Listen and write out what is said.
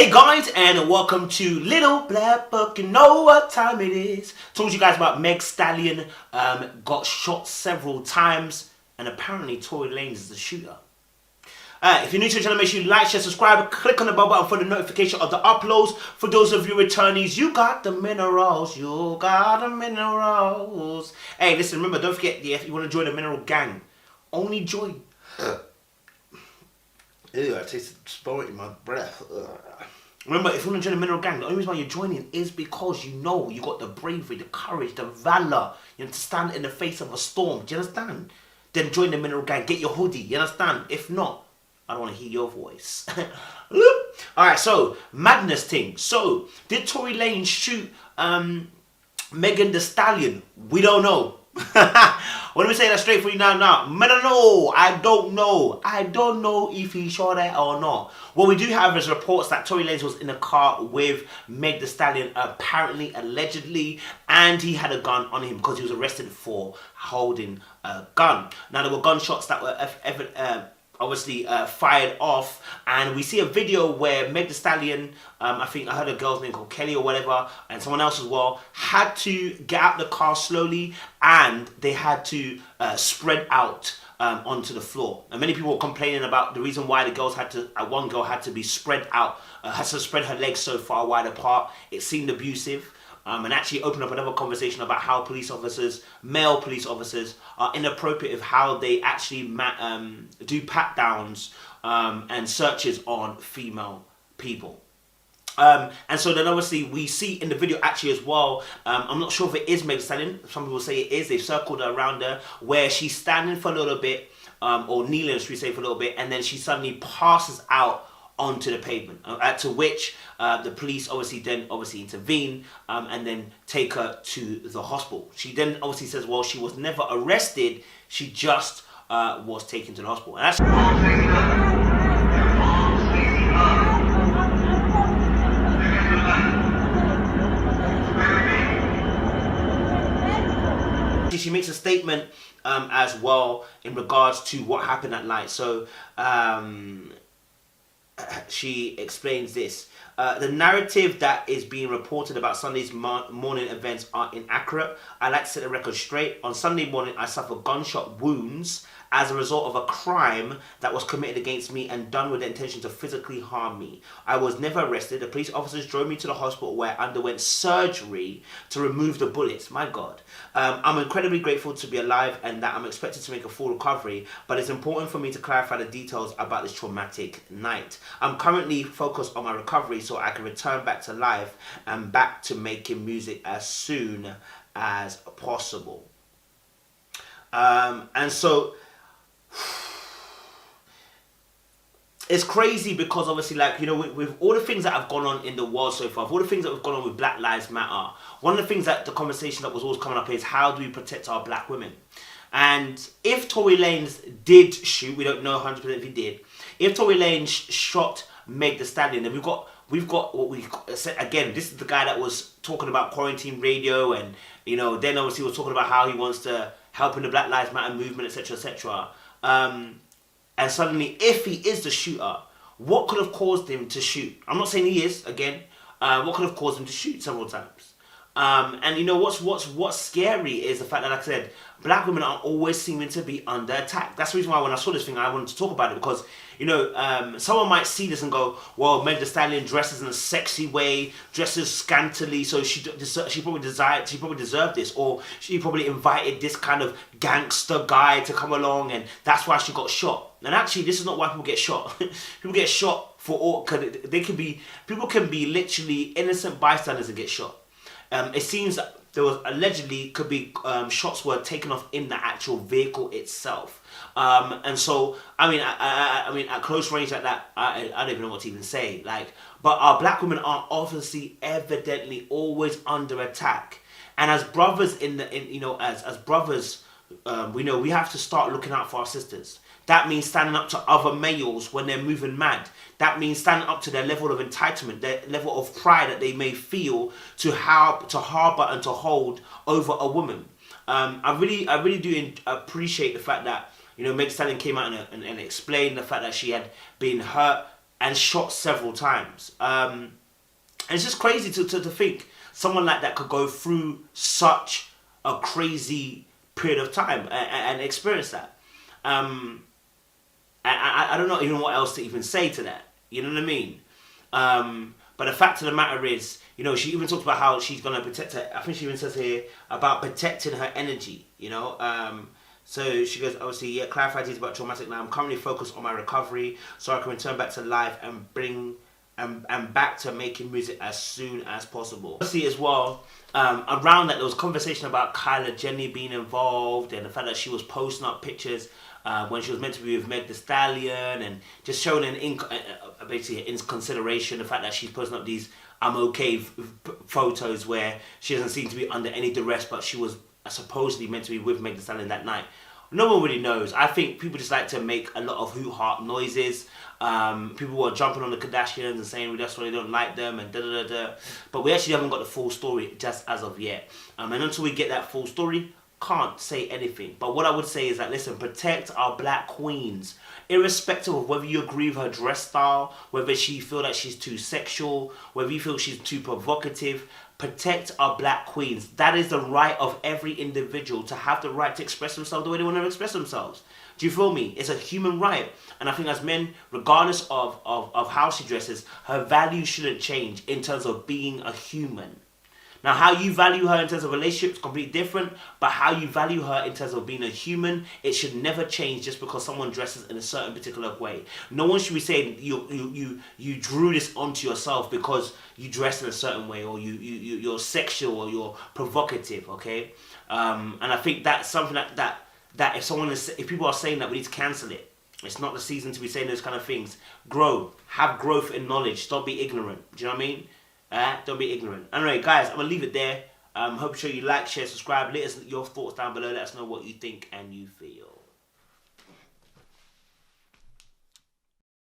Hey guys, and welcome to Little Black Book. You know what time it is. Told you guys about Meg Stallion got shot several times, and apparently Tory Lanez is the shooter. If you're new to the channel, make sure you like, share, subscribe, click on the bell button for the notification of the uploads. For those of you returnees, you got the minerals. You got the minerals. Hey, listen, remember, don't forget, if you want to join the mineral gang, only join. Ew, I tasted sport in my breath. Remember, if you want to join the mineral gang, the only reason why you're joining is because you know you got the bravery, the courage, the valor. You have to stand in the face of a storm. Do you understand? Then join the mineral gang. Get your hoodie. You understand? If not, I don't want to hear your voice. Alright, so, madness thing. So, did Tory Lanez shoot Megan Thee Stallion? We don't know. Let me say that straight for you now. I don't know. I don't know if he shot her or not. What we do have is reports that Tory Lanez was in a car with Meg Thee Stallion, apparently, allegedly, and he had a gun on him because he was arrested for holding a gun. Now, there were gunshots that were obviously fired off, and we see a video where Meg Thee Stallion, I think I heard a girl's name called Kelly or whatever, and someone else as well, had to get out the car slowly, and they had to spread out onto the floor. And many people were complaining about the reason why the girls had to, one girl had to be spread out, had to spread her legs so far wide apart. It seemed abusive. And actually open up another conversation about how police officers, male police officers, are inappropriate of how they actually do pat-downs and searches on female people. And so then obviously we see in the video actually as well, I'm not sure if it is Meg Thee Stallion, some people say it is, they've circled her around her, where she's standing for a little bit, or kneeling, should we say, for a little bit, and then she suddenly passes out onto the pavement, to which the police obviously intervene and then take her to the hospital. She then obviously says, well, she was never arrested, she just was taken to the hospital. And she makes a statement as well in regards to what happened that night. So she explains this. The narrative that is being reported about Sunday's morning events are inaccurate. I like to set the record straight. On Sunday morning, I suffered gunshot wounds as a result of a crime that was committed against me and done with the intention to physically harm me. I was never arrested. The police officers drove me to the hospital where I underwent surgery to remove the bullets. My God. I'm incredibly grateful to be alive and that I'm expected to make a full recovery, but it's important for me to clarify the details about this traumatic night. I'm currently focused on my recovery so I can return back to life and back to making music as soon as possible. And so it's crazy because obviously, like, you know, with all the things that have gone on in the world so far, all the things that have gone on with Black Lives Matter, one of the things that the conversation that was always coming up is how do we protect our black women? And if Tory Lanez did shoot, we don't know 100% if he did, if Tory Lanez shot Meg Thee Stallion, then we've got what we said again. This is the guy that was talking about quarantine radio, and you know, then obviously was talking about how he wants to help in the Black Lives Matter movement, etc., etc. And suddenly, if he is the shooter, what could have caused him to shoot? I'm not saying he is, again. What could have caused him to shoot several times? And you know, what's scary is the fact that, like I said, black women are always seeming to be under attack. That's the reason why when I saw this thing, I wanted to talk about it, because, you know, someone might see this and go, well, Meg Thee Stallion dresses in a sexy way, dresses scantily, so she probably deserved this, or she probably invited this kind of gangster guy to come along, and that's why she got shot. And actually, this is not why people get shot. People get shot for all, because people can be literally innocent bystanders and get shot. It seems that there was allegedly could be shots were taken off in the actual vehicle itself, and so I mean at close range like that, I don't even know what to even say. Like, but our black women are obviously evidently always under attack, and as brothers as brothers, we know we have to start looking out for our sisters. That means standing up to other males when they're moving mad. That means standing up to their level of entitlement, their level of pride that they may feel to harbour and to hold over a woman. I really do appreciate the fact that, you know, Meg Stallion came out and explained the fact that she had been hurt and shot several times. And it's just crazy to think someone like that could go through such a crazy period of time and experience that. I don't know even what else to even say to that. You know what I mean? But the fact of the matter is, you know, she even talks about how she's going to protect her. I think she even says here about protecting her energy, you know. So she goes, obviously, yeah, clarify details about traumatic now. I'm currently focused on my recovery so I can return back to life and bring and back to making music as soon as possible. Obviously, as well, around that, there was conversation about Kyla Jenny being involved and the fact that she was posting up pictures when she was meant to be with Meg Stallion, and just showing basically in consideration the fact that she's posting up these I'm okay photos where she doesn't seem to be under any duress, but she was supposedly meant to be with Meg Stallion that night. No one really knows. I think people just like to make a lot of hoo-ha noises. People were jumping on the Kardashians and saying that's why they don't like them and da-da-da-da. But we actually haven't got the full story just as of yet. And until we get that full story, can't say anything. But what I would say is that, listen, protect our black queens. Irrespective of whether you agree with her dress style, whether she feel that she's too sexual, whether you feel she's too provocative, protect our black queens. That is the right of every individual to have the right to express themselves the way they want to express themselves. Do you feel me? It's a human right. And I think as men, regardless of how she dresses, her values shouldn't change in terms of being a human. Now, how you value her in terms of relationships is completely different, but how you value her in terms of being a human, it should never change just because someone dresses in a certain particular way. No one should be saying you drew this onto yourself because you dress in a certain way, or you're sexual, or you're provocative, okay? And I think that's something that if people are saying that, we need to cancel it. It's not the season to be saying those kind of things. Grow. Have growth in knowledge. Don't be ignorant. Do you know what I mean? Don't be ignorant. Anyway, guys, I'm going to leave it there. Hope you like, share, subscribe. Let us know your thoughts down below. Let us know what you think and you feel.